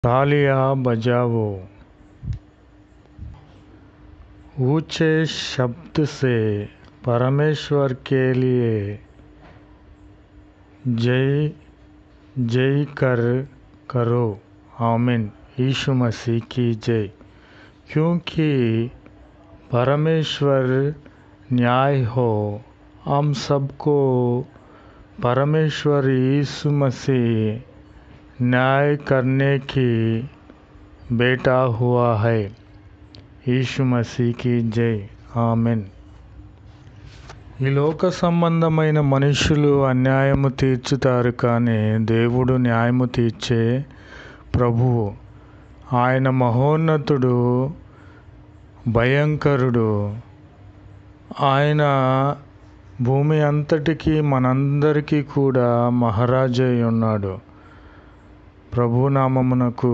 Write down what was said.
तालियां बजाओ, ऊंचे शब्द से परमेश्वर के लिए जय जयकार करो। आमीन। यीशु मसीह की जय। क्योंकि परमेश्वर न्याय हो, हम सबको परमेश्वर यीशु मसीह न्याय करने की बेटा हुआ है। यीशु मसीह की జై. ఆమెన్. ఈ లోక సంబంధమైన మనుషులు అన్యాయము తీర్చుతారు, కానీ దేవుడు న్యాయము తీర్చే ప్రభువు. ఆయన మహోన్నతుడు, భయంకరుడు. ఆయన భూమి అంతటికీ మనందరికీ కూడా మహారాజు అయి ఉన్నాడు. ప్రభునామమునకు